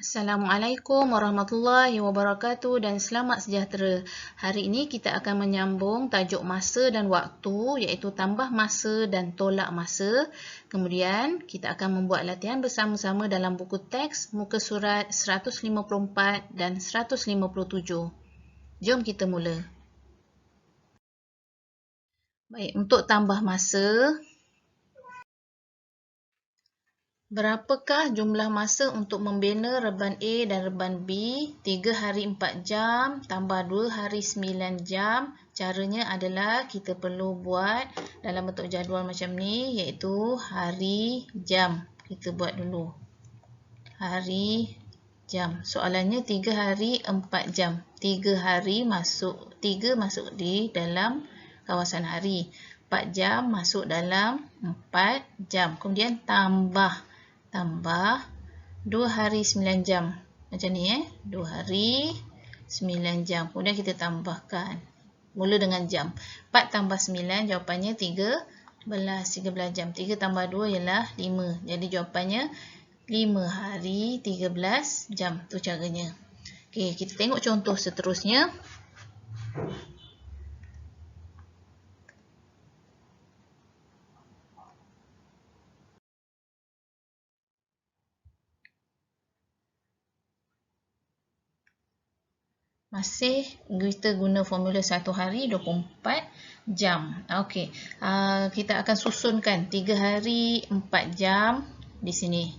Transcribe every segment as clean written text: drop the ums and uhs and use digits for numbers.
Assalamualaikum warahmatullahi wabarakatuh dan selamat sejahtera. Hari ini kita akan menyambung tajuk masa dan waktu iaitu tambah masa dan tolak masa. Kemudian kita akan membuat latihan bersama-sama dalam buku teks muka surat 154 dan 157. Jom kita mula. Baik, untuk tambah masa, berapakah jumlah masa untuk membina reban A dan reban B? 3 hari 4 jam tambah 2 hari 9 jam. Caranya adalah kita perlu buat dalam bentuk jadual macam ni, iaitu hari jam. Kita buat dulu. Hari jam. Soalannya 3 hari 4 jam. 3 hari masuk, 3 masuk di dalam kawasan hari. 4 jam masuk dalam 4 jam. Kemudian tambah 2 hari 9 jam. Macam ni 2 hari 9 jam. Kemudian kita tambahkan. Mula dengan jam. 4 tambah 9 jawapannya 13 jam. 3 tambah 2 ialah 5. Jadi jawapannya 5 hari 13 jam. Tu caranya. Okey, kita tengok contoh seterusnya. Masih kita guna formula 1 hari 24 jam. Okey, kita akan susunkan 3 hari 4 jam di sini.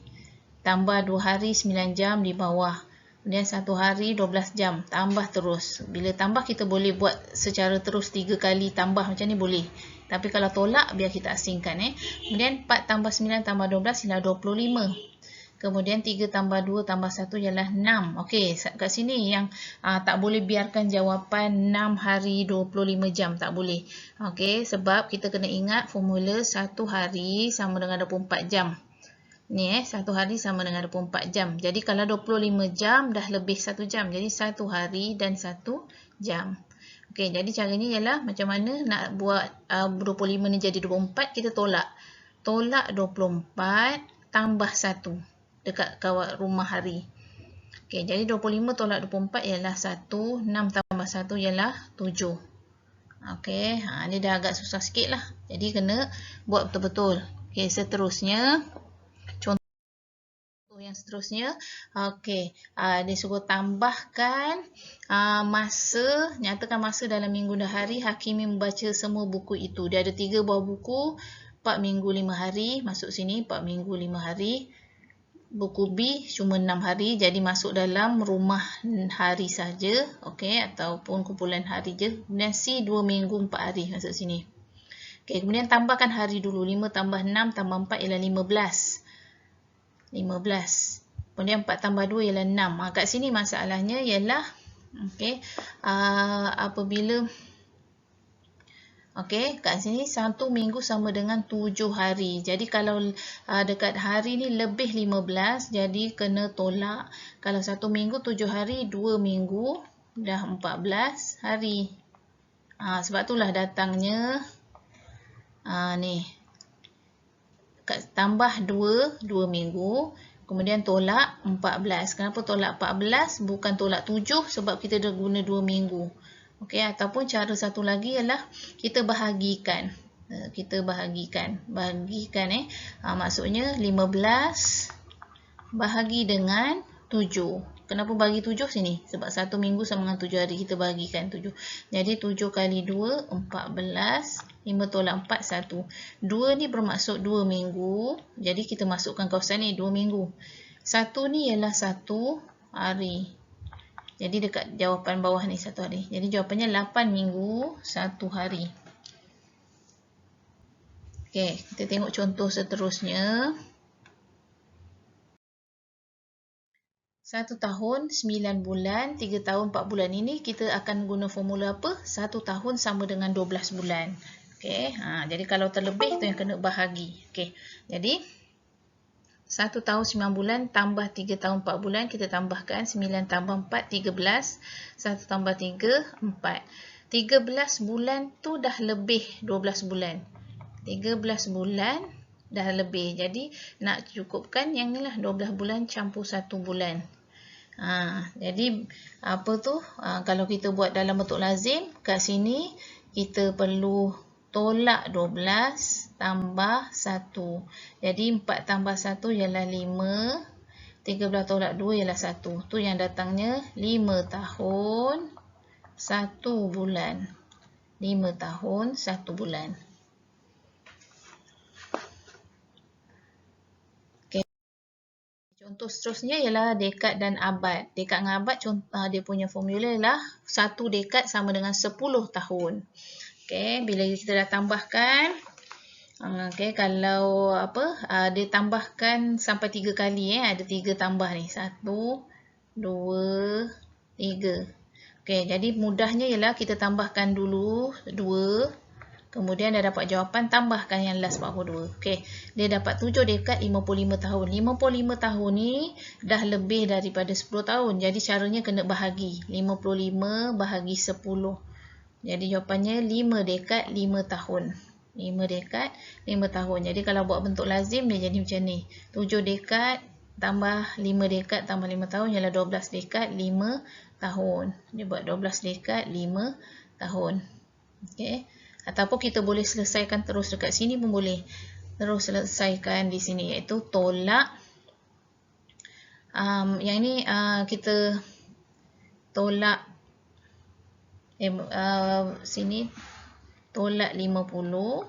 Tambah 2 hari 9 jam di bawah. Kemudian 1 hari 12 jam. Tambah terus. Bila tambah kita boleh buat secara terus 3 kali tambah macam ni boleh. Tapi kalau tolak biar kita asingkan. Kemudian 4 tambah 9 tambah 12 ialah 25. Kemudian 3 tambah 2 tambah 1 ialah 6. Okey, kat sini yang tak boleh biarkan jawapan 6 hari 25 jam. Tak boleh. Okey, sebab kita kena ingat formula 1 hari sama dengan 24 jam. Ni 1 hari sama dengan 24 jam. Jadi kalau 25 jam dah lebih 1 jam. Jadi 1 hari dan 1 jam. Okey, jadi caranya ialah macam mana nak buat 25 ni jadi 24, kita tolak. Tolak 24 tambah 1 dekat kawat rumah hari. Okey, jadi 25 tolak 24 ialah 1, 6 tambah 1 ialah 7. Okey, ni dah agak susah sikit lah. Jadi kena buat betul-betul. Okey, seterusnya contoh yang seterusnya. Okey, dia suruh tambahkan masa, nyatakan masa dalam minggu dan hari Hakimi membaca semua buku itu. Dia ada 3 buah buku, 4 minggu 5 hari, masuk sini 4 minggu 5 hari. Buku B cuma 6 hari, jadi masuk dalam rumah hari saja, okey, ataupun kumpulan hari je. Kemudian C 2 minggu 4 hari, masuk sini. Okey, kemudian tambahkan hari dulu. 5 tambah 6 tambah 4 ialah 15. 15. Kemudian 4 tambah 2 ialah 6. Kat sini masalahnya ialah okey, apabila okey, kat sini 1 minggu sama dengan 7 hari. Jadi kalau dekat hari ni lebih 15, jadi kena tolak. Kalau 1 minggu 7 hari, 2 minggu dah 14 hari. Sebab itulah datangnya ni. Tambah 2 minggu. Kemudian tolak 14. Kenapa tolak 14? Bukan tolak 7 sebab kita dah guna 2 minggu. Okey, ataupun cara satu lagi ialah kita bahagikan. Bahagikan maksudnya 15 bahagi dengan 7. Kenapa bagi 7 sini? Sebab 1 minggu sama dengan 7 hari, kita bahagikan 7. Jadi 7 kali 2 14, 5 tolak 4 1. 2 ni bermaksud 2 minggu. Jadi kita masukkan kawasan ni 2 minggu. 1 ni ialah 1 hari. Jadi dekat jawapan bawah ni 1 hari. Jadi jawapannya 8 minggu 1 hari. Okey, kita tengok contoh seterusnya. 1 tahun 9 bulan, 3 tahun 4 bulan ini kita akan guna formula apa? 1 tahun sama dengan 12 bulan. Okey, jadi kalau terlebih tu yang kena bahagi. Okey, jadi 1 tahun 9 bulan tambah 3 tahun 4 bulan, kita tambahkan 9 tambah 4, 13. 1 tambah 3, 4. 13 bulan tu dah lebih 12 bulan. 13 bulan dah lebih. Jadi nak cukupkan yang ni lah 12 bulan campur 1 bulan. Jadi apa tu, kalau kita buat dalam bentuk lazim, kat sini kita perlu tolak 12 tambah 1. Jadi 4 tambah 1 ialah 5. 13 tolak 2 ialah 1. Tu yang datangnya 5 tahun 1 bulan. 5 tahun 1 bulan. Contoh seterusnya ialah dekad dan abad. Dekad dan abad, dia punya formula ialah 1 dekad sama dengan 10 tahun. Okey, bila kita dah tambahkan, kalau dia tambahkan sampai 3 kali, ada 3 tambah ni. 1, 2, 3. Okey, jadi mudahnya ialah kita tambahkan dulu 2. Kemudian dah dapat jawapan, tambahkan yang last 42. Okey, dia dapat 7 dekad 55 tahun. 55 tahun ni dah lebih daripada 10 tahun. Jadi caranya kena bahagi. 55 bahagi 10. Jadi jawapannya 5 dekad 5 tahun. 5 dekad 5 tahun. Jadi kalau buat bentuk lazim dia jadi macam ni. 7 dekad tambah 5 dekad tambah 5 tahun ialah 12 dekad 5 tahun. Dia buat 12 dekad 5 tahun. Okey. Ataupun kita boleh selesaikan terus dekat sini pun boleh. Terus selesaikan di sini, iaitu tolak. Yang ni kita tolak sini tolak 50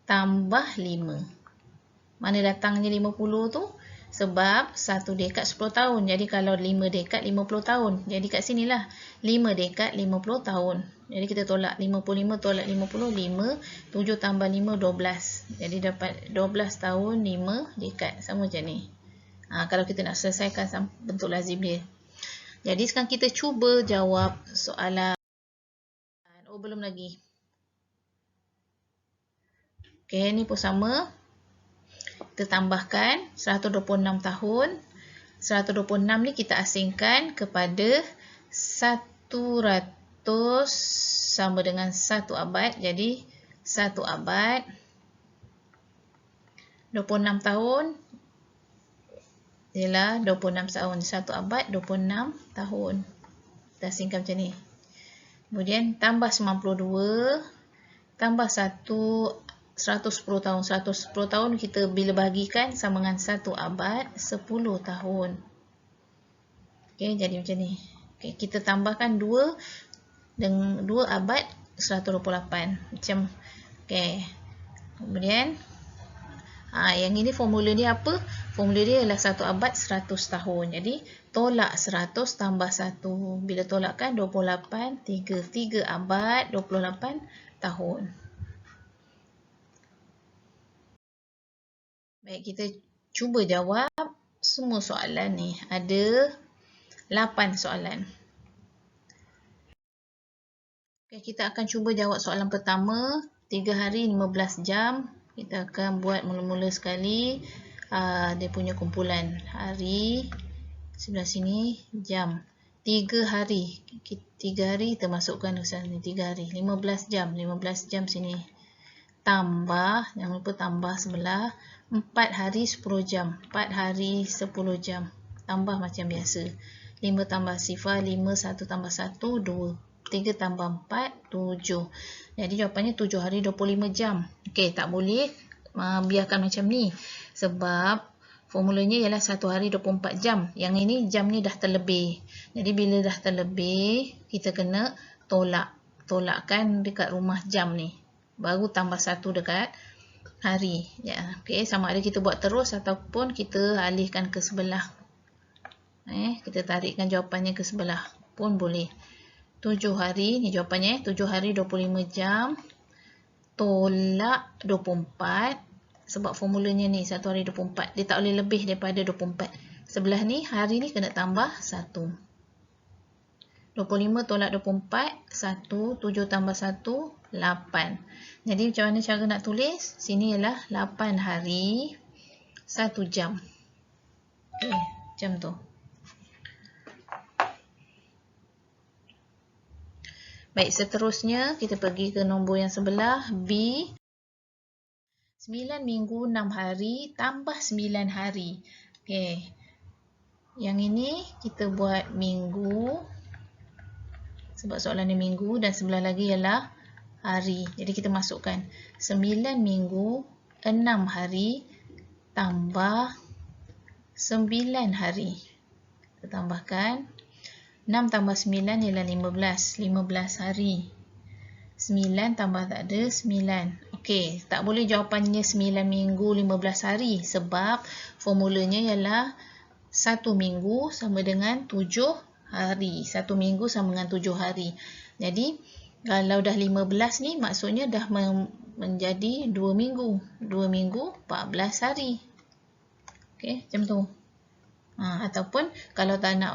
tambah 5. Mana datangnya 50 tu? Sebab 1 dekad 10 tahun. Jadi kalau 5 dekad 50 tahun. Jadi kat sinilah 5 dekad 50 tahun. Jadi kita tolak 55 tolak 50, 5. 7 tambah 5, 12. Jadi dapat 12 tahun 5 dekad. Sama macam ni. Kalau kita nak selesaikan bentuk lazim dia. Jadi sekarang kita cuba jawab soalan. Oh, belum lagi. Okey, ni pun sama. Kita tambahkan 126 tahun. 126 ni kita asingkan kepada 100 sama dengan 1 abad. Jadi 1 abad 26 tahun ialah 26 tahun. 1 abad 26 tahun. Kita asingkan macam ni. Kemudian tambah 92 tambah 110 tahun. 110 tahun kita bila bahagikan sama dengan 1 abad 10 tahun. Okey, jadi macam ni. Okey, kita tambahkan 2 dengan 2 abad 128. Macam okey. Kemudian yang ini formula dia apa? Formula dia ialah 1 abad 100 tahun. Jadi tolak 100 tambah 1. Bila tolakkan 28, 3 abad 28 tahun. Baik, kita cuba jawab semua soalan ni. Ada 8 soalan. Okay, kita akan cuba jawab soalan pertama. 3 hari 15 jam. Kita akan buat mula-mula sekali. Dia punya kumpulan hari. Sebelah sini jam. 3 hari. 3 hari kita masukkan ke sana. 3 hari. 15 jam. 15 jam sini. Tambah. Jangan lupa tambah sebelah. 4 hari 10 jam. 4 hari 10 jam. Tambah macam biasa. 5 tambah 0, 5, 1 tambah 1, 2. 3 tambah 4, 7. Jadi jawapannya 7 hari 25 jam. Okey, tak boleh biarkan macam ni. Sebab formulanya ialah 1 hari 24 jam. Yang ini jam ni dah terlebih. Jadi bila dah terlebih, kita kena tolak. Tolakkan dekat rumah jam ni. Baru tambah 1 dekat hari. Ya, okey, sama ada kita buat terus ataupun kita alihkan ke sebelah. Kita tarikkan jawapannya ke sebelah pun boleh. 7 hari, ni jawapannya 7 hari 25 jam tolak 24. Sebab formulanya ni 1 hari 24. Dia tak boleh lebih daripada 24. Sebelah ni, hari ni kena tambah 1. 25 tolak 24, 1, 7 tambah 1, 8. Jadi macam mana cara nak tulis? Sini ialah 8 hari 1 jam. Okey, macam tu. Baik, seterusnya kita pergi ke nombor yang sebelah, B. 9 minggu 6 hari tambah 9 hari. Okey. Yang ini kita buat minggu. Sebab soalan ni minggu dan sebelah lagi ialah hari. Jadi kita masukkan 9 minggu, 6 hari tambah 9 hari. Kita tambahkan 6 tambah 9 ialah 15. 15 hari. 9 tambah tak ada 9. Okey, tak boleh jawapannya 9 minggu 15 hari sebab formulanya ialah 1 minggu sama dengan 7 hari. 1 minggu sama dengan 7 hari. Jadi, kalau dah 15 ni maksudnya dah menjadi 2 minggu. 2 minggu 14 hari. Okey, macam tu. Ataupun kalau tak nak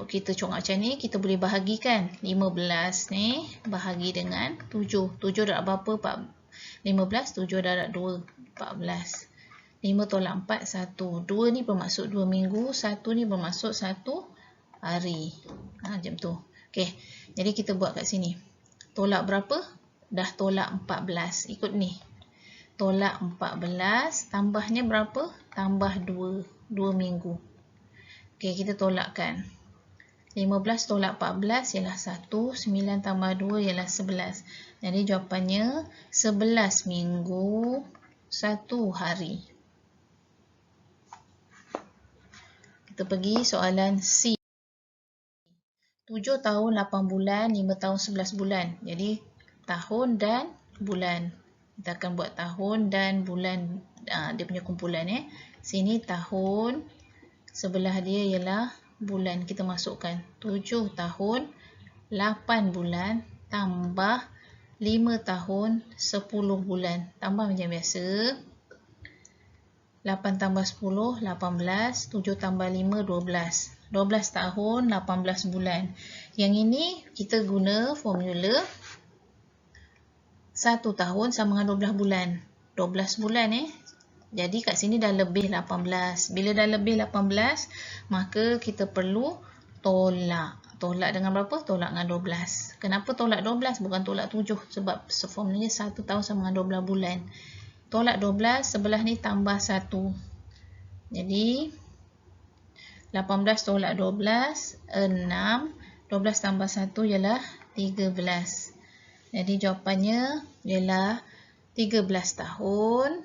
kita congak macam ni, kita boleh bahagikan 15 ni bahagi dengan 7. 7 darab berapa? 15, 7 darab 2, 14. 5 tolak 4, 1. 2 ni bermaksud 2 minggu, 1 ni bermaksud 1 hari. Macam tu. Okey, jadi kita buat kat sini. Tolak berapa? Dah tolak 14. Ikut ni. Tolak 14, tambahnya berapa? Tambah 2. 2 minggu. Okey, kita tolakkan. 15 tolak 14 ialah 1. 9 tambah 2 ialah 11. Jadi jawapannya 11 minggu 1 hari. Kita pergi soalan C. 7 tahun 8 bulan, 5 tahun 11 bulan. Jadi tahun dan bulan. Kita akan buat tahun dan bulan. Dia punya kumpulan. Sini tahun. Sebelah dia ialah bulan. Kita masukkan 7 tahun 8 bulan tambah 5 tahun 10 bulan. Tambah macam biasa. 8 tambah 10, 18. 7 tambah 5, 12. 12 tahun 18 bulan. Yang ini kita guna formula 1 tahun sama dengan 12 bulan. 12 bulan Jadi kat sini dah lebih 18. Bila dah lebih 18, maka kita perlu tolak. Tolak dengan berapa? Tolak dengan 12. Kenapa tolak 12? Bukan tolak 7. Sebab formulanya 1 tahun sama dengan 12 bulan. Tolak 12, sebelah ni tambah 1. Jadi, 18 tolak 12, 6. 12 tambah 1 ialah 13. Jadi jawapannya ialah 13 tahun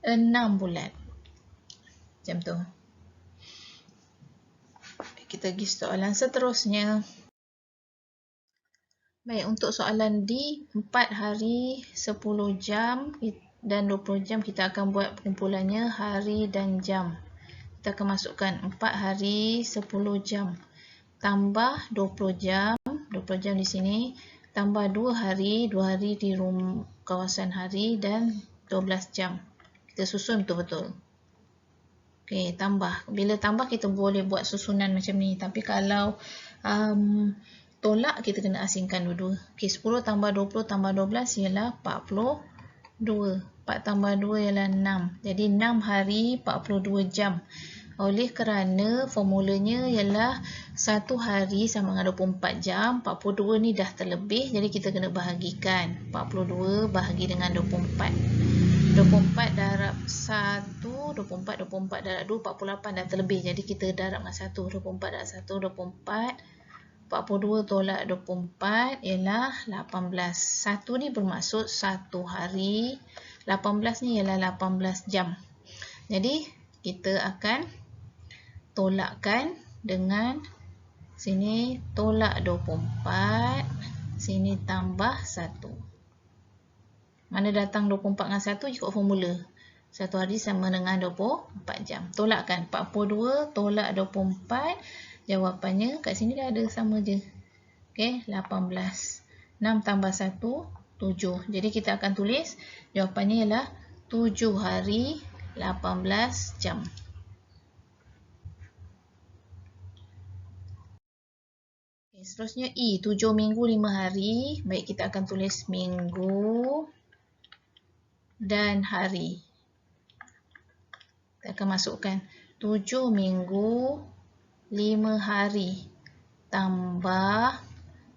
6 bulan. Macam tu. Kita pergi soalan seterusnya. Baik, untuk soalan D, 4 hari 10 jam dan 20 jam kita akan buat kumpulannya hari dan jam. Kita akan masukkan 4 hari 10 jam tambah 20 jam. 20 jam di sini tambah 2 hari di kawasan hari dan 12 jam. Kita susun betul-betul. Okey, tambah. Bila tambah kita boleh buat susunan macam ni. Tapi kalau tolak kita kena asingkan dulu. Okey, 10 tambah 20 tambah 12 ialah 42. 4 tambah 2 ialah 6. Jadi 6 hari 42 jam. Oleh kerana formulanya ialah 1 hari sama dengan 24 jam. 42 ni dah terlebih. Jadi kita kena bahagikan. 42 bahagi dengan 24. 24 darab 1, 24 darab 2, 48 dah terlebih. Jadi kita darab dengan 1. 24 darab 1, 24. 42 tolak 24 ialah 18. 1 ni bermaksud 1 hari. 18 ni ialah 18 jam. Jadi kita akan tolakkan dengan sini tolak 24. Sini tambah 1. Mana datang 24 dengan 1 ikut formula. 1 hari sama dengan 24 jam. Tolakkan 42 tolak 24. Jawapannya kat sini dah ada sama je. Okey, 18. 6 tambah 1, 7. Jadi kita akan tulis jawapannya ialah 7 hari 18 jam. Okay, seterusnya E, 7 minggu 5 hari. Baik, kita akan tulis minggu dan hari. Kita akan masukkan 7 minggu 5 hari tambah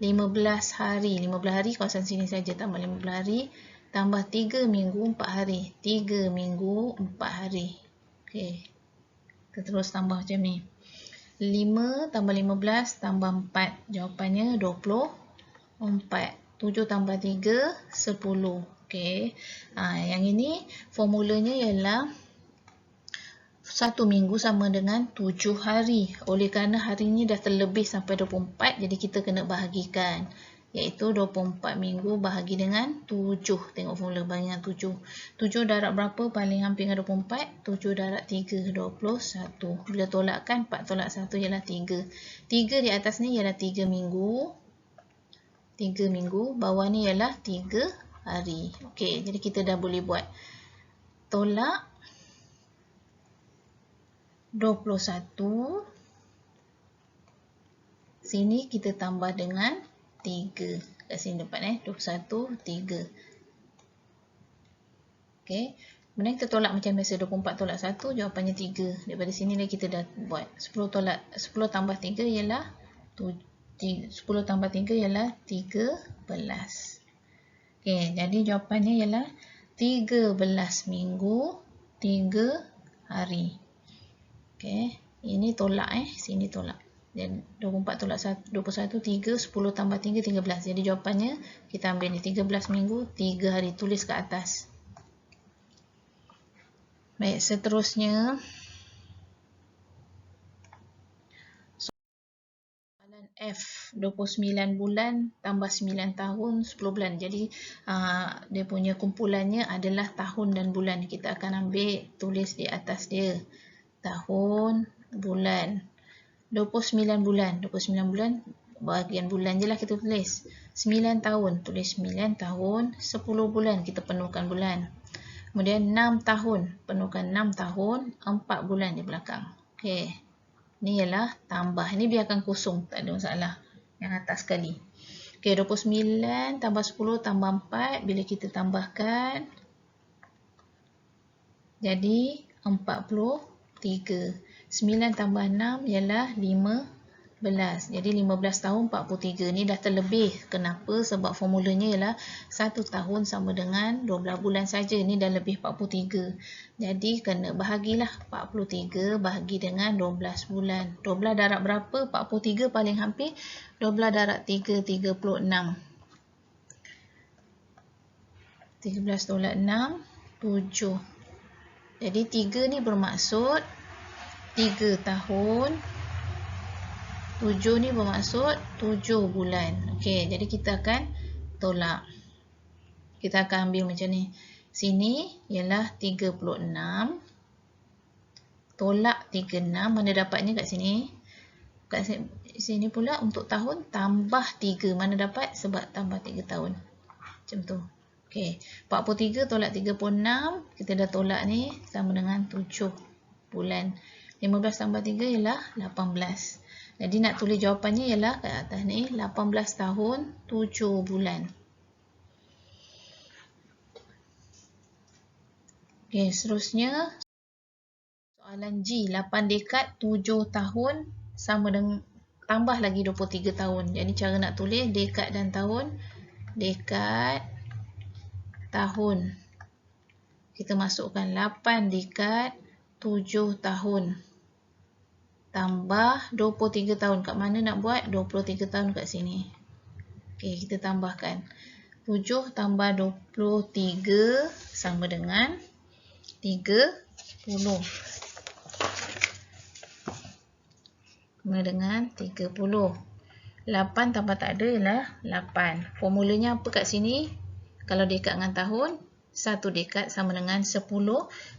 15 hari. 15 hari kawasan sini saja tambah 15 hari tambah 3 minggu 4 hari. 3 minggu 4 hari. Okey. Kita terus tambah macam ni. 5 tambah 15 tambah 4. Jawapannya 24. 7 tambah 3, 10. Okey. Yang ini formulanya ialah 1 minggu sama dengan 7 hari. Oleh kerana hari ini dah terlebih sampai 24, jadi kita kena bahagikan. Iaitu 24 minggu bahagi dengan 7. Tengok formula bahagi dengan 7. 7 darab berapa paling hampir dengan 24? 7 darab 3, 21. Bila tolakkan, 4 tolak 1 ialah 3. 3 di atas ni ialah 3 minggu. 3 minggu. Bawah ni ialah 3 hari. Okey, jadi kita dah boleh buat. Tolak 21. Sini kita tambah dengan 3. Kat sini dapat 21, 3. Okey. Kemudian kita tolak macam biasa. 24 tolak 1, jawapannya 3. Daripada sini lagi kita dah buat. 10 tambah 3 ialah 10 tambah 3 ialah 13. Okey, jadi jawapannya ialah 13 minggu, 3 hari. Okey, ini tolak sini tolak. Dan 24 tolak 21, 3, 10 tambah 3, 13. Jadi jawapannya kita ambil ni 13 minggu, 3 hari. Tulis ke atas. Baik, seterusnya soalan F, 29 bulan tambah 9 tahun, 10 bulan. Jadi dia punya kumpulannya adalah tahun dan bulan. Kita akan ambil, tulis di atas dia. Tahun, bulan. 29 bulan. 29 bulan, bahagian bulan je lah kita tulis. 9 tahun, tulis 9 tahun. 10 bulan, kita penuhkan bulan. Kemudian 6 tahun, penuhkan 6 tahun. 4 bulan di belakang. Okey. Ni ialah tambah. Ini biarkan kosong, tak ada masalah. Yang atas sekali. Okey, 29 tambah 10 tambah 4. Bila kita tambahkan, jadi 43. 9 tambah 6 ialah 15. Jadi 15 tahun 43. Ni dah terlebih. Kenapa? Sebab formulanya ialah 1 tahun sama dengan 12 bulan saja. Ni dah lebih 43. Jadi kena bahagilah. 43 bahagi dengan 12 bulan. 12 darab berapa? 43 paling hampir. 12 darab 3, 36. 13 tolak 6, 7. Jadi 3 ni bermaksud 3 tahun. 7 ni bermaksud 7 bulan. Okey, jadi kita akan tolak. Kita akan ambil macam ni. Sini ialah 36. Tolak 36. Mana dapatnya kat sini? Kat sini pula untuk tahun tambah 3. Mana dapat? Sebab tambah 3 tahun. Macam tu. Okey, 43 tolak 36. Kita dah tolak ni sama dengan 7 bulan. 15 tambah 3 ialah 18. Jadi nak tulis jawapannya ialah kat atas ni 18 tahun 7 bulan. Okey, seterusnya soalan G, 8 dekad 7 tahun sama dengan tambah lagi 23 tahun. Jadi cara nak tulis dekad dan tahun. Dekad, tahun. Kita masukkan 8 dekad 7 tahun. Tambah 23 tahun. Kat mana nak buat? 23 tahun kat sini. Okey, kita tambahkan. 7 tambah 23 sama dengan 30. Sama dengan 30. 8 tambah tak ada ialah 8. Formulanya apa kat sini? Kalau dekad dengan tahun, 1 dekad sama dengan 10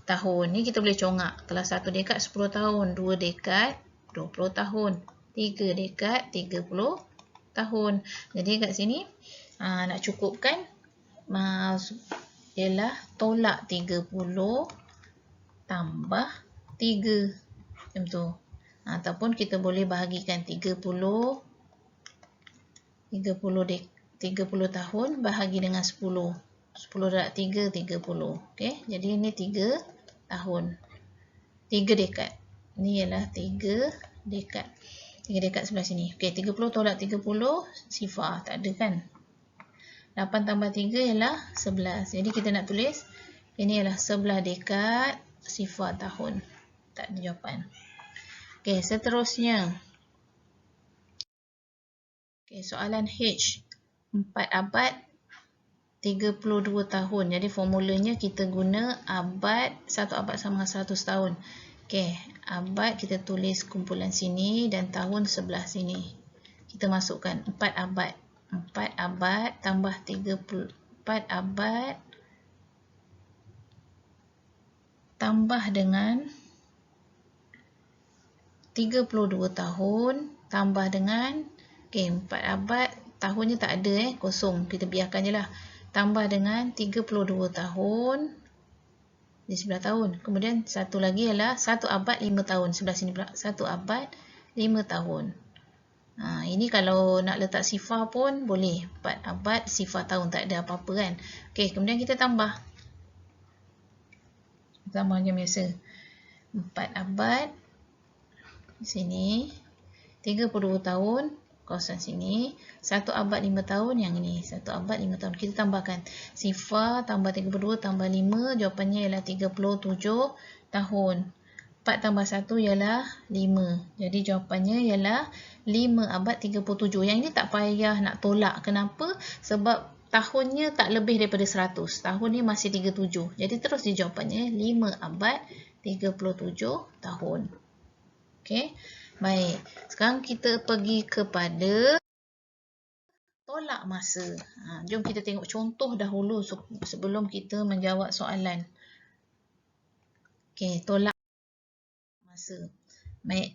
tahun. Ni kita boleh congak. Kalau 1 dekad 10 tahun, 2 dekad 20 tahun, 3 dekad 30 tahun. Jadi kat sini nak cukupkan ialah tolak 30 tambah 3. Macam tu. Ataupun kita boleh bahagikan 30 tahun bahagi dengan 10. 10 darab 3, 30. Okey, jadi ini 3 tahun. 3 dekad. Ini ialah 3 dekad. 3 dekad sebelah sini. Okey, 30 tolak 30, sifar. Tak ada kan? 8 tambah 3 ialah 11. Jadi kita nak tulis, ini ialah 11 dekad, sifar tahun. Tak ada jawapan. Okey, seterusnya. Okey, soalan H. 4 abad 32 tahun. Jadi formulanya kita guna abad, 1 abad sama dengan 100 tahun. Okey, abad kita tulis kumpulan sini dan tahun sebelah sini. Kita masukkan 4 abad. 4 abad tambah 30. 4 abad tambah dengan 32 tahun tambah dengan, okey, 4 abad, tahunnya tak ada kosong, kita biarkan je lah. Tambah dengan 32 tahun di sebelah tahun. Kemudian satu lagi ialah 1 abad 5 tahun sebelah sini pula. 1 abad 5 tahun. Ini kalau nak letak sifar pun boleh. 4 abad sifar tahun, tak ada apa-apa kan. Okey, kemudian kita tambah. Tambah macam biasa. 4 abad sini, 32 tahun kawasan sini, 1 abad 5 tahun yang ini, 1 abad 5 tahun. Kita tambahkan sifar tambah 32 tambah 5, jawapannya ialah 37 tahun. 4 tambah 1 ialah 5. Jadi jawapannya ialah 5 abad 37. Yang ini tak payah nak tolak. Kenapa? Sebab tahunnya tak lebih daripada 100. Tahun ni masih 37. Jadi terus di jawapannya 5 abad 37 tahun. Okey, baik. Sekarang kita pergi kepada tolak masa. Jom kita tengok contoh dahulu sebelum kita menjawab soalan. Okey, tolak masa. Baik.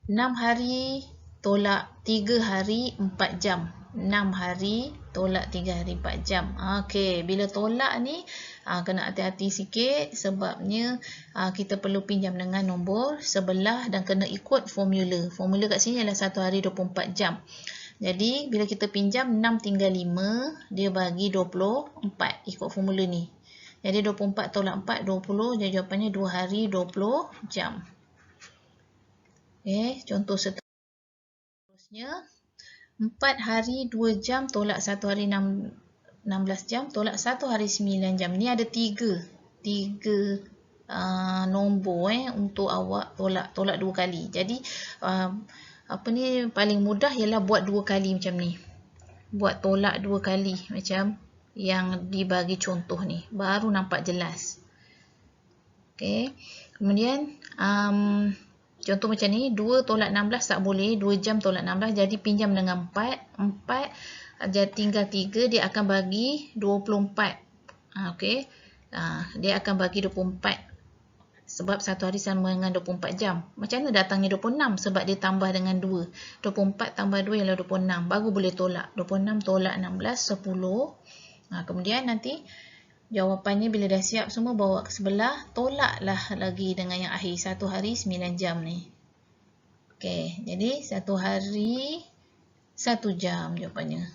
6 hari tolak 3 hari 4 jam. 6 hari tolak 3 hari 4 jam. Okey, bila tolak ni kena hati-hati sikit sebabnya kita perlu pinjam dengan nombor sebelah dan kena ikut formula. Formula kat sini adalah 1 hari 24 jam. Jadi bila kita pinjam 6 tinggal 5, dia bagi 24 ikut formula ni. Jadi 24 tolak 4, 20. Jadi jawapannya 2 hari 20 jam. Okey, contoh seterusnya. 4 hari 2 jam tolak 1 hari 16 jam tolak 1 hari 9 jam. Ni ada 3 nombor untuk awak tolak 2 kali. Jadi apa ni paling mudah ialah buat 2 kali macam ni. Buat tolak 2 kali macam yang dibagi contoh ni. Baru nampak jelas. Okey. Kemudian contoh macam ni, 2 tolak 16 tak boleh, 2 jam tolak 16, jadi pinjam dengan 4. 4 tinggal 3, dia akan bagi 24. Okey. Dia akan bagi 24. Sebab 1 hari sama dengan 24 jam. Macam mana datangnya 26? Sebab dia tambah dengan 2. 24 tambah 2 ialah 26. Baru boleh tolak. 26 tolak 16, 10. Kemudian nanti jawapannya bila dah siap semua bawa ke sebelah, tolaklah lagi dengan yang akhir 1 hari 9 jam ni. Okey, jadi 1 hari 1 jam jawapannya.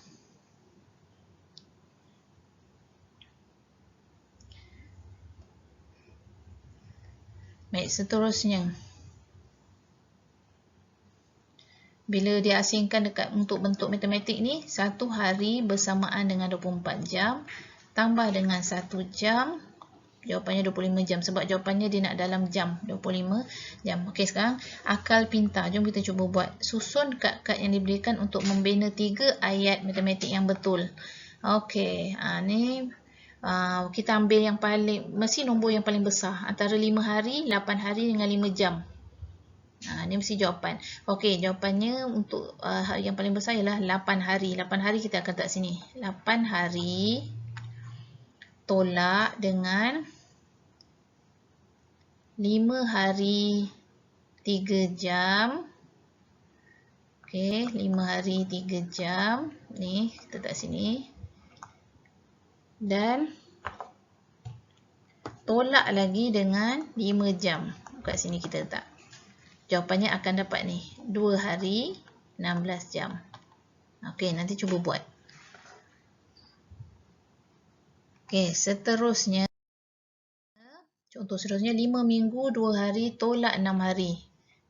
Baik, seterusnya. Bila diasingkan dekat untuk bentuk matematik ni, 1 hari bersamaan dengan 24 jam. Tambah dengan 1 jam, jawapannya 25 jam. Sebab jawapannya dia nak dalam jam, 25 jam. Okey, sekarang akal pintar. Jom kita cuba buat. Susun kad-kad yang diberikan untuk membina 3 ayat matematik yang betul. Okey, ni kita ambil yang paling, mesti nombor yang paling besar. Antara 5 hari, 8 hari dengan 5 jam. Ni mesti jawapan. Okey, jawapannya untuk yang paling besar ialah 8 hari. 8 hari kita akan letak sini. 8 hari tolak dengan 5 hari 3 jam. Okey, 5 hari 3 jam. Ni, kita letak sini. Dan tolak lagi dengan 5 jam. Kat sini kita letak. Jawapannya akan dapat ni. 2 hari 16 jam. Okey, nanti cuba buat. Okey, seterusnya. Contoh seterusnya, 5 minggu 2 hari tolak 6 hari.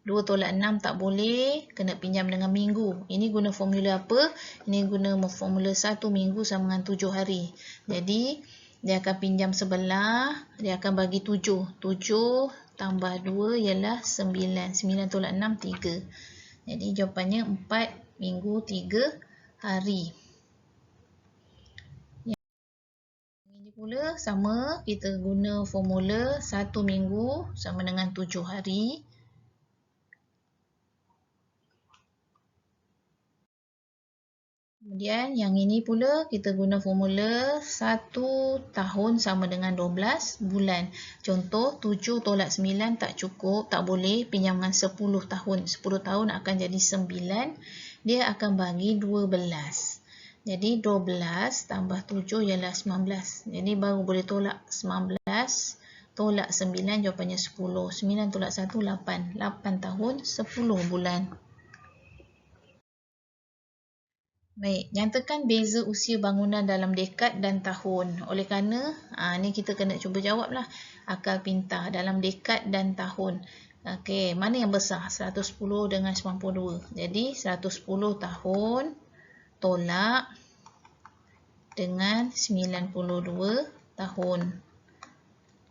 2 tolak 6 tak boleh, kena pinjam dengan minggu. Ini guna formula apa? Ini guna formula 1 minggu sama dengan 7 hari. Jadi, dia akan pinjam sebelah, dia akan bagi 7. 7 tambah 2 ialah 9. 9 tolak 6, 3. Jadi jawapannya 4 minggu 3 hari. Yang ini pula sama, kita guna formula 1 minggu sama dengan 7 hari. Kemudian yang ini pula kita guna formula 1 tahun sama dengan 12 bulan. Contoh 7 tolak 9 tak cukup, tak boleh, pinjaman 10 tahun. 10 tahun akan jadi 9, dia akan bagi 12. Jadi 12 tambah 7 ialah 19. Jadi baru boleh tolak 19 tolak 9, jawapannya 10. 9 tolak 1, 8. 8 tahun 10 bulan. Baik, nyatakan beza usia bangunan dalam dekad dan tahun. Oleh kerana, ni kita kena cuba jawablah. Akal pintar dalam dekad dan tahun. Okey, mana yang besar? 110 dengan 92. Jadi, 110 tahun tolak dengan 92 tahun.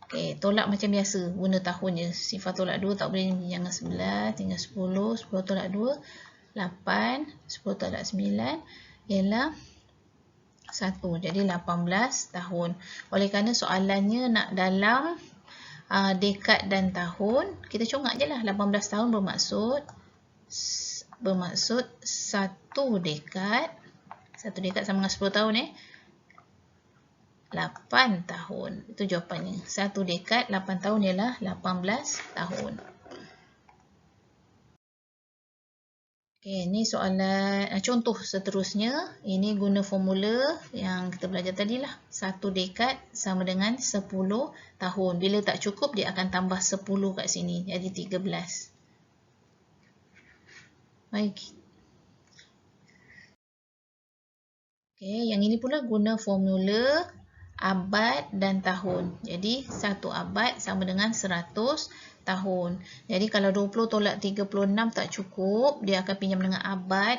Okey, tolak macam biasa, guna tahunnya. Sifar tolak 2 tak boleh, jangan 11, tinggal 10. 10 tolak 2, 8. 10 tolak 9 ialah 1. Jadi 18 tahun. Oleh kerana soalannya nak dalam dekad dan tahun, kita congak je lah. 18 tahun bermaksud satu dekad. Satu dekad sama dengan 10 tahun 8 tahun. Itu jawapannya. Satu dekad 8 tahun ialah 18 tahun. Okey, ni soalan contoh seterusnya. Ini guna formula yang kita belajar tadi lah. Satu dekad sama dengan 10 tahun. Bila tak cukup, dia akan tambah 10 kat sini. Jadi 13. Baik. Okey, yang ini pula guna formula abad dan tahun. Jadi, 1 abad sama dengan 100 tahun. Jadi, kalau 20 tolak 36 tak cukup, dia akan pinjam dengan abad.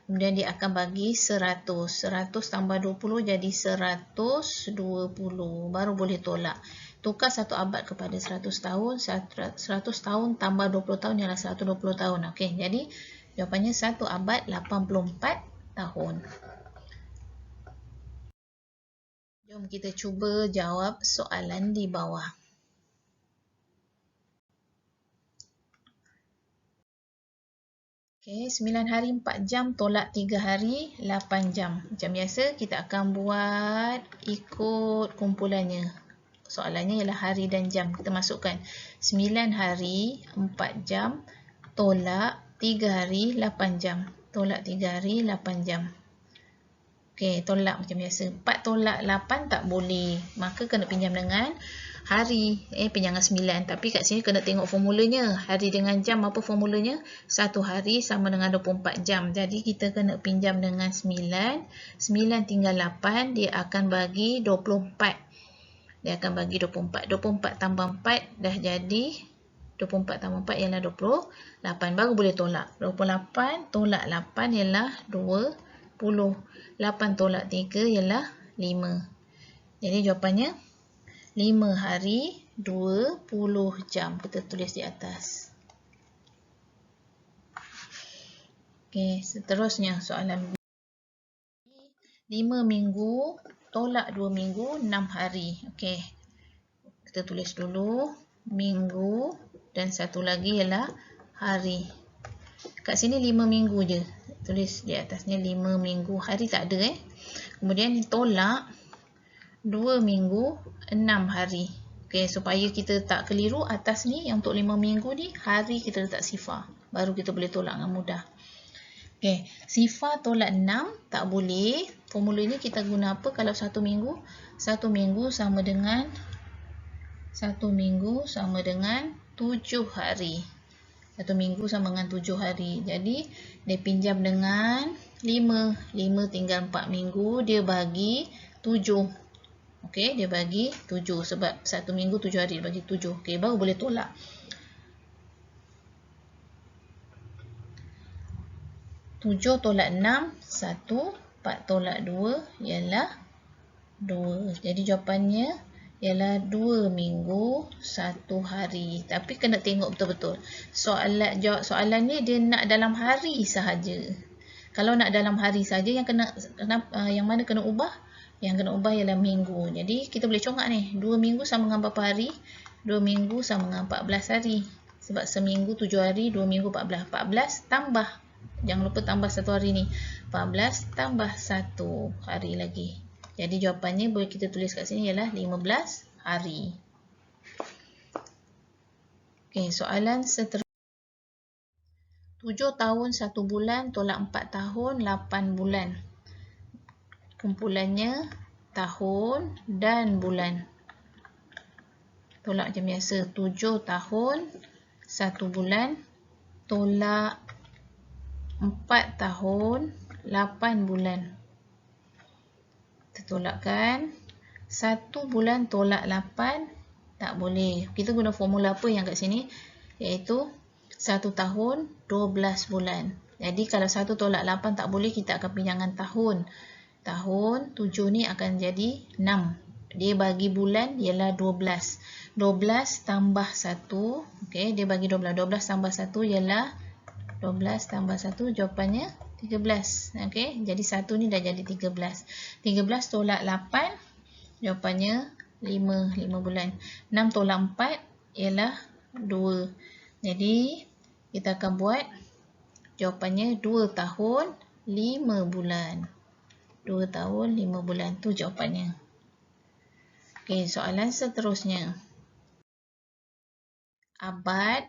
Kemudian, dia akan bagi 100. 100 tambah 20 jadi 120. Baru boleh tolak. Tukar 1 abad kepada 100 tahun. 100 tahun tambah 20 tahun ialah 120 tahun. Okey, jadi jawapannya 1 abad 84 tahun. Jom kita cuba jawab soalan di bawah. Okey, 9 hari 4 jam tolak 3 hari 8 jam. Macam biasa, kita akan buat ikut kumpulannya. Soalannya ialah hari dan jam. Kita masukkan 9 hari 4 jam tolak 3 hari 8 jam. Tolak 3 hari 8 jam. Okey, tolak macam biasa. 4 tolak 8 tak boleh. Maka kena pinjam dengan hari. Pinjam dengan 9. Tapi kat sini kena tengok formulanya. Hari dengan jam apa formulanya? 1 hari sama dengan 24 jam. Jadi kita kena pinjam dengan 9. 9 tinggal 8. Dia akan bagi 24. Dia akan bagi 24. 24 tambah 4 dah jadi. 24 tambah 4 ialah 28. Baru boleh tolak. 28 tolak 8 ialah 20. 8 tolak 3 ialah 5. Jadi jawapannya 5 hari 20 jam. Kita tulis di atas. Okey, seterusnya soalan 5 minggu tolak 2 minggu 6 hari. Okey. Kita tulis dulu minggu dan satu lagi ialah hari. Kat sini 5 minggu je. Tulis di atasnya 5 minggu. Hari tak ada Kemudian tolak 2 minggu 6 hari. Okey, supaya kita tak keliru atas ni yang untuk 5 minggu ni hari kita letak sifar. Baru kita boleh tolak dengan mudah. Okey, sifar tolak 6 tak boleh. Formula ni kita guna apa kalau 1 minggu? 1 minggu sama dengan 7 hari. 1 minggu sama dengan 7 hari. Jadi, dia pinjam dengan 5. 5 tinggal 4 minggu. Dia bagi 7. Okey, dia bagi 7. Sebab 1 minggu 7 hari. Dia bagi 7. Okey, baru boleh tolak. 7 tolak 6, 1. 4 tolak 2 ialah 2. Jadi jawapannya ialah 2 minggu 1 hari. Tapi kena tengok betul-betul. Soalan ni dia nak dalam hari sahaja. Kalau nak dalam hari saja, yang mana kena ubah? Yang kena ubah ialah minggu. Jadi kita boleh congak ni. 2 minggu sama dengan berapa hari? 2 minggu sama dengan 14 hari. Sebab seminggu 7 hari, 2 minggu 14. 14 tambah. Jangan lupa tambah 1 hari ni. 14 tambah 1 hari lagi. Jadi jawapannya boleh kita tulis kat sini ialah 15 hari. Okey, soalan seterusnya. 7 tahun 1 bulan tolak 4 tahun 8 bulan. Kumpulannya tahun dan bulan. Tolak macam biasa. 7 tahun 1 bulan tolak 4 tahun 8 bulan. Kita tolakkan. 1 bulan tolak 8 tak boleh. Kita guna formula apa yang kat sini? Iaitu 1 tahun 12 bulan. Jadi kalau 1 tolak 8 tak boleh, kita akan pinjangan tahun. Tahun 7 ni akan jadi 6. Dia bagi bulan ialah 12. 12 tambah 1. Okey, dia bagi 12. 12 tambah 1 ialah 12 tambah 1, jawapannya 13. Okey, jadi 1 ni dah jadi 13. 13 tolak 8, jawapannya 5 bulan. 6 tolak 4 ialah 2. Jadi kita akan buat jawapannya 2 tahun 5 bulan. 2 tahun 5 bulan tu jawapannya. Okey, soalan seterusnya. Abad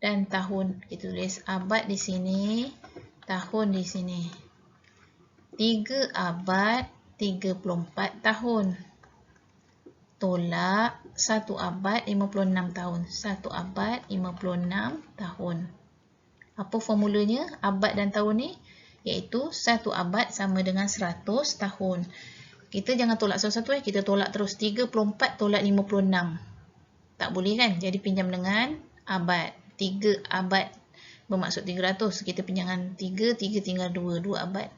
dan tahun. Kita tulis abad di sini, tahun di sini. 3 abad 34 tahun. Tolak 1 abad 56 tahun. 1 abad 56 tahun. Apa formulanya abad dan tahun ni? Iaitu 1 abad sama dengan 100 tahun. Kita jangan tolak satu-satu, kita tolak terus. 34 tolak 56. Tak boleh kan? Jadi pinjam dengan abad. 3 abad bermaksud 300. Kita pinjangan 3 tinggal 2. 2 abad.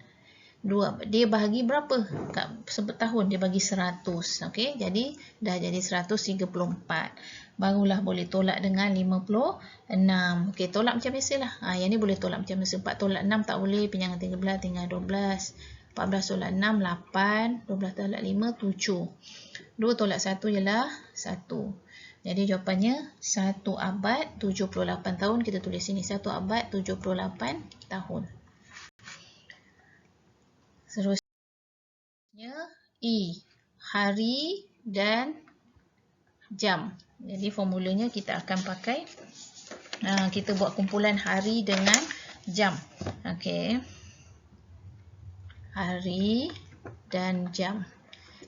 2. Dia bahagi berapa? Kat tahun dia bagi 100. Okey, jadi dah jadi 134. Barulah boleh tolak dengan 56. Okey, tolak macam biasalah. Yang ni boleh tolak macam biasa. 4 tolak 6 tak boleh. Pinjangan 13 tinggal 12. 14 tolak 6 8. 12 tolak 5 7. 2 tolak 1 ialah 1. Jadi jawapannya 1 abad 78 tahun. Kita tulis sini 1 abad 78 tahun. Seterusnya E, hari dan jam. Jadi formulanya kita akan pakai, kita buat kumpulan hari dengan jam. Okey, hari dan jam.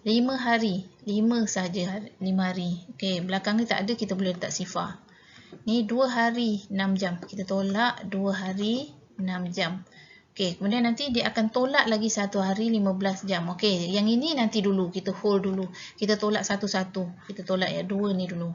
5 hari, 5 saja 5 hari. Okey, belakang ni tak ada, kita boleh letak sifar. Ni 2 hari 6 jam. Kita tolak 2 hari 6 jam. Okey, kemudian nanti dia akan tolak lagi 1 hari 15 jam. Okey, yang ini nanti dulu, kita hold dulu. Kita tolak satu-satu. Kita tolak ya 2 ni dulu.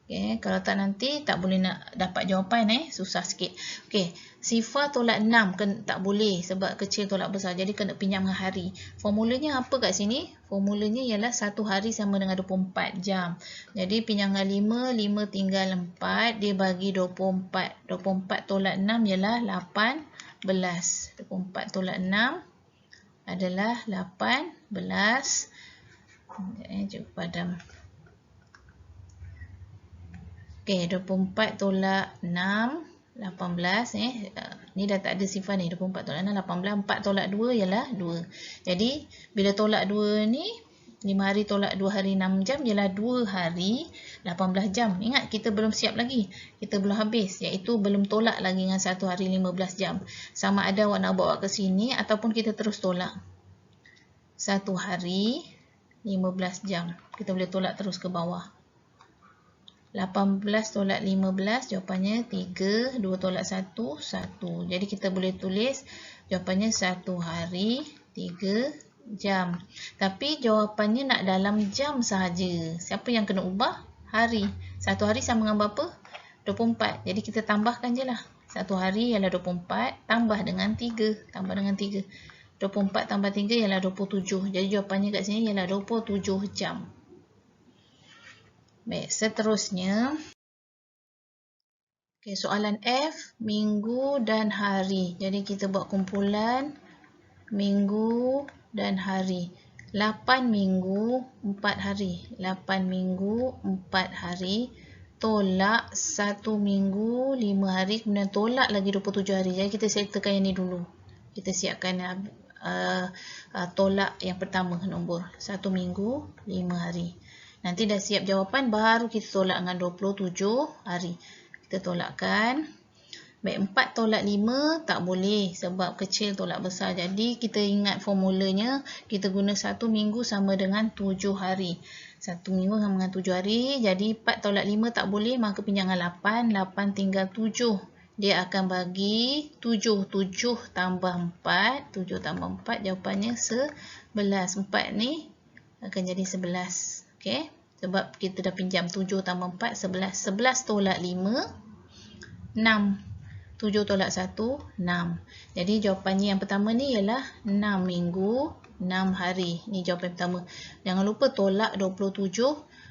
Okey, kalau tak nanti tak boleh nak dapat jawapan, susah sikit. Okey, sifar tolak 6 tak boleh sebab kecil tolak besar. Jadi kena pinjam dengan hari. Formulanya apa kat sini? Formulanya ialah 1 hari sama dengan 24 jam. Jadi pinjangan 5 tinggal 4, dia bagi 24. 24 tolak 6 ialah 18. 24 tolak 6 adalah 18. Cuba padam. Okey, 24 tolak 6, 18. Ni dah tak ada sifar ni. 24 tolak 6, 18. 4 tolak 2 ialah 2. Jadi, bila tolak 2 ni, 5 hari tolak 2 hari 6 jam ialah 2 hari 18 jam. Ingat, kita belum siap lagi. Kita belum habis. Iaitu belum tolak lagi dengan 1 hari 15 jam. Sama ada awak nak bawa ke sini ataupun kita terus tolak. 1 hari 15 jam. Kita boleh tolak terus ke bawah. 18 tolak 15, jawapannya 3. 2 tolak 1, 1. Jadi kita boleh tulis jawapannya 1 hari 3 jam. Tapi jawapannya nak dalam jam sahaja. Siapa yang kena ubah? Hari. 1 hari sama dengan berapa? 24. Jadi kita tambahkan je lah. 1 hari ialah 24 tambah dengan 3. Tambah dengan 3. 24 tambah 3 ialah 27. Jadi jawapannya kat sini ialah 27 jam. Baik, seterusnya. Okay, soalan F, minggu dan hari. Jadi kita buat kumpulan minggu dan hari. 8 minggu, 4 hari. 8 minggu, 4 hari. Tolak 1 minggu, 5 hari. Kemudian tolak lagi 27 hari. Jadi kita settlekan yang ni dulu. Kita siapkan tolak yang pertama nombor. 1 minggu, 5 hari. Nanti dah siap jawapan, baru kita tolak dengan 27 hari. Kita tolakkan. Baik, 4 tolak 5 tak boleh sebab kecil tolak besar. Jadi kita ingat formulanya, kita guna 1 minggu sama dengan 7 hari. 1 minggu sama dengan 7 hari. Jadi 4 tolak 5 tak boleh, maka pinjangan 8. 8 tinggal 7. Dia akan bagi 7. 7 tambah 4. 7 tambah 4 jawapannya 11. 4 ni akan jadi 11. Okey. Sebab kita dah pinjam 7 tambah 4, 11. 11 tolak 5. 6. 7 tolak 1, 6. Jadi jawapannya yang pertama ni ialah 6 minggu, 6 hari. Ni jawapan pertama. Jangan lupa tolak 27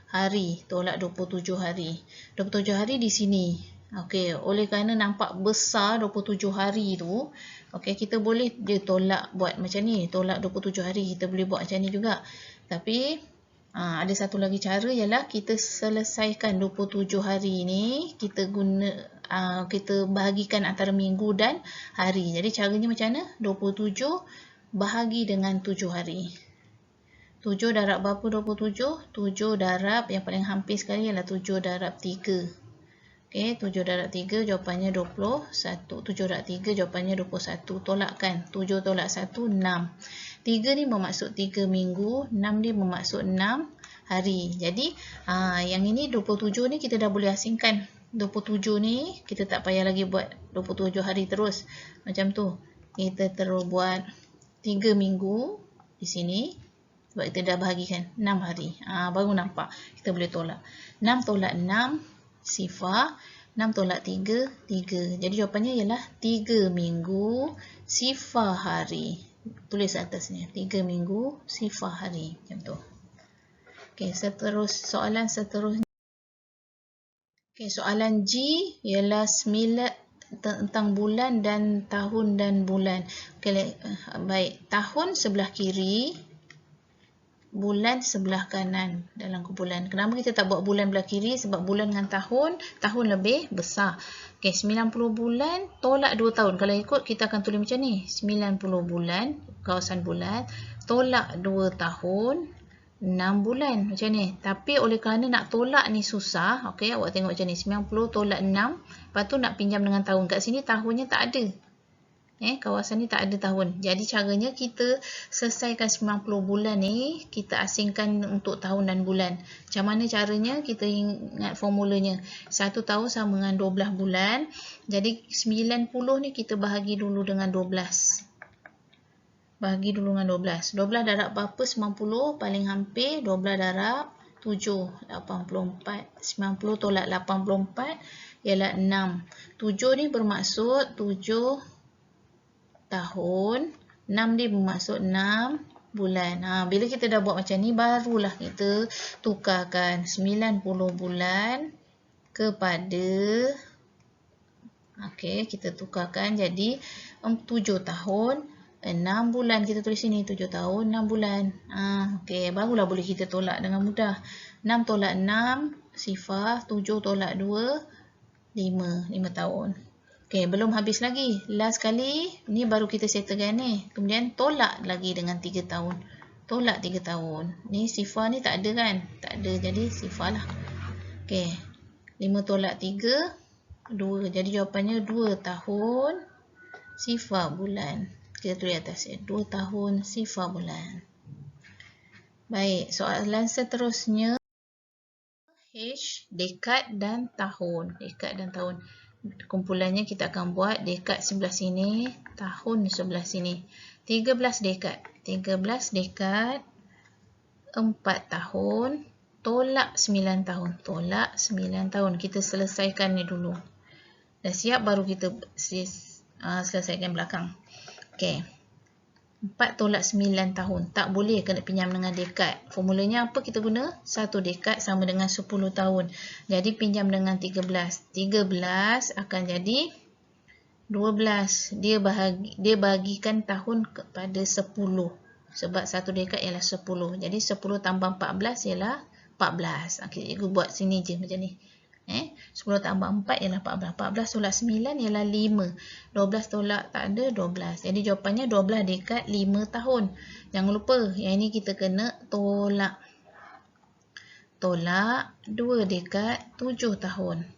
hari. Tolak 27 hari. 27 hari di sini. Okey, oleh kerana nampak besar 27 hari tu, okey, kita boleh dia tolak buat macam ni. Tolak 27 hari. Kita boleh buat macam ni juga. Tapi ada satu lagi cara ialah kita selesaikan 27 hari ni, kita kita bahagikan antara minggu dan hari. Jadi caranya macam mana? 27 bahagi dengan 7 hari. 7 darab berapa 27? 7 darab yang paling hampir sekali ialah 7 darab 3. Okey, 7 darab 3 jawapannya 21. 7 darab 3 jawapannya 21. Tolakkan. 7 tolak 1, 6. 3 ni bermaksud 3 minggu, 6 ni bermaksud 6 hari. Jadi, yang ini 27 ni kita dah boleh asingkan. 27 ni kita tak payah lagi buat 27 hari terus. Macam tu. Kita terus buat 3 minggu di sini. Sebab kita dah bahagikan 6 hari. Baru nampak. Kita boleh tolak. 6 tolak 6, sifar. 6 tolak 3, 3. Jadi jawapannya ialah 3 minggu, sifar hari. Tulis atasnya. 3 minggu, sifar hari. Macam tu. Okey, soalan seterusnya. Okay, soalan G ialah 9 tentang bulan dan tahun dan bulan. Okay, baik, tahun sebelah kiri, bulan sebelah kanan dalam kumpulan. Kenapa kita tak buat bulan belah kiri? Sebab bulan dengan tahun lebih besar. Okay, 90 bulan tolak 2 tahun. Kalau ikut kita akan tulis macam ni. 90 bulan, kawasan bulan, tolak 2 tahun, 6 bulan macam ni. Tapi oleh kerana nak tolak ni susah, okey, awak tengok macam ni, 90 tolak 6, lepas tu nak pinjam dengan tahun. Kat sini tahunnya tak ada. Kawasan ni tak ada tahun. Jadi caranya kita selesaikan 90 bulan ni, kita asingkan untuk tahun dan bulan. Macam mana caranya? Kita ingat formulanya. 1 tahun sama dengan 12 bulan. Jadi 90 ni kita bahagi dulu dengan 12. Bahagi dulu dengan 12. 12 darab berapa? 90 paling hampir. 12 darab 7. 84. 90 tolak 84 ialah 6. 7 ni bermaksud 7 tahun. 6 ni bermaksud 6 bulan. Bila kita dah buat macam ni, barulah kita tukarkan 90 bulan kepada, okey, kita tukarkan jadi 7 tahun. 6 bulan kita tulis sini, 7 tahun 6 bulan. Okey, barulah boleh kita tolak dengan mudah. 6 tolak 6 sifar, 7 tolak 2 5 tahun. Okey, belum habis lagi. Last kali ni baru kita settlekan ni. Kemudian tolak lagi dengan 3 tahun. Tolak 3 tahun. Ni sifar ni tak ada kan? Tak ada, jadi sifarlah. Okey. 5 tolak 3 2. Jadi jawapannya 2 tahun sifar bulan. Kita tulis atas ya. 2 tahun sifar bulan. Baik, soalan seterusnya. H, dekad dan tahun. Dekad dan tahun. Kumpulannya kita akan buat dekad sebelah sini, tahun sebelah sini. 13 dekad. 13 dekad, 4 tahun, tolak 9 tahun. Tolak 9 tahun. Kita selesaikan ni dulu. Dah siap baru kita selesaikan belakang. Okey. 4 tolak 9 tahun. Tak boleh kena pinjam dengan dekad. Formulanya apa kita guna? 1 dekad sama dengan 10 tahun. Jadi pinjam dengan 13. 13 akan jadi 12. Dia bagikan tahun kepada 10. Sebab 1 dekad ialah 10. Jadi 10 tambah 14 ialah 14. Okey, cikgu buat sini je macam ni. 10 tambah 4 ialah 14. 14 tolak 9 ialah 5. 12 tolak tak ada 12. Jadi jawapannya 12 dekad 5 tahun. Jangan lupa yang ini kita kena tolak. Tolak 2 dekad 7 tahun.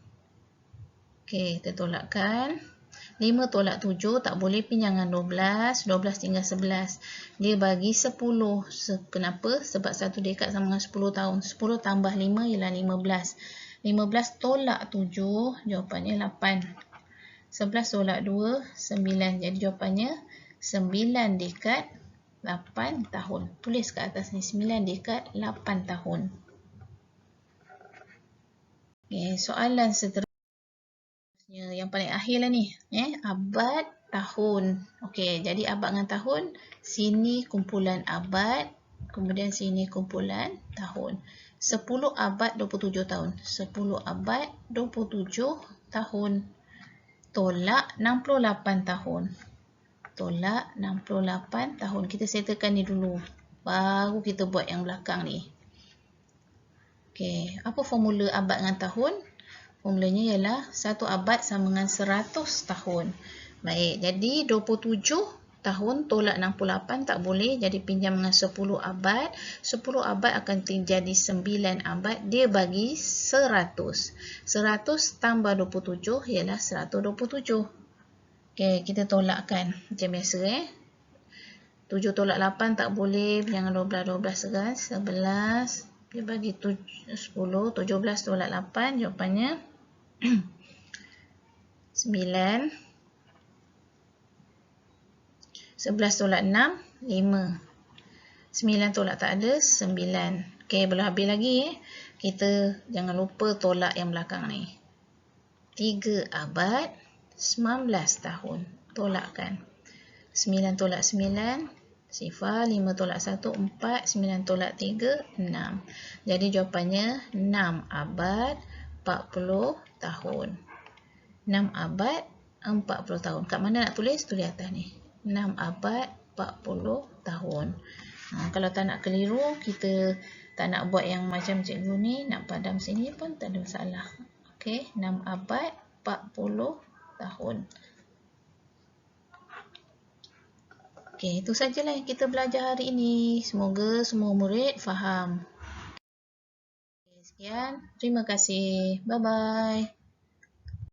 Okey, kita tolakkan. 5 tolak 7 tak boleh pinjam dengan 12. 12 tinggal 11. Dia bagi 10. Kenapa? Sebab 1 dekad sama dengan 10 tahun. 10 tambah 5 ialah 15. 15 tolak 7, jawapannya 8. 11 tolak 2, 9. Jadi jawapannya 9 dekad 8 tahun. Tulis kat atas ni, 9 dekad 8 tahun. Okay, soalan seterusnya, yang paling akhir lah ni. Abad, tahun. Okey, jadi abad dengan tahun, sini kumpulan abad, kemudian sini kumpulan tahun. 10 abad 27 tahun. 10 abad 27 tahun. Tolak 68 tahun. Tolak 68 tahun. Kita settlekan ni dulu. Baru kita buat yang belakang ni. Okey, apa formula abad dengan tahun? Formulanya ialah 1 abad sama dengan 100 tahun. Baik, jadi 27 tahun tolak 68 tak boleh, jadi pinjam dengan 10 abad. 10 abad akan jadi 9 abad, dia bagi 100. 100 tambah 27 ialah 127. Okey, kita tolakkan macam biasa. 7 tolak 8 tak boleh, jangan 12, 12 segan, 11. Dia bagi 10, 17 tolak 8, jawapannya 9. 11 tolak 6, 5. 9 tolak tak ada, 9. Okey, belum habis lagi. Kita jangan lupa tolak yang belakang ni. 3 abad, 19 tahun. Tolakkan. 9 tolak 9, 0. 5 tolak 1, 4. 9 tolak 3, 6. Jadi jawapannya 6 abad, 40 tahun. 6 abad, 40 tahun. Kat mana nak tulis? Tulis atas ni. 6 abad 40 tahun. Kalau tak nak keliru, kita tak nak buat yang macam cikgu ni, nak padam sini pun tak ada masalah. Okey, 6 abad 40 tahun. Okey, itu sajalah yang kita belajar hari ini. Semoga semua murid faham. Sekian, terima kasih. Bye-bye.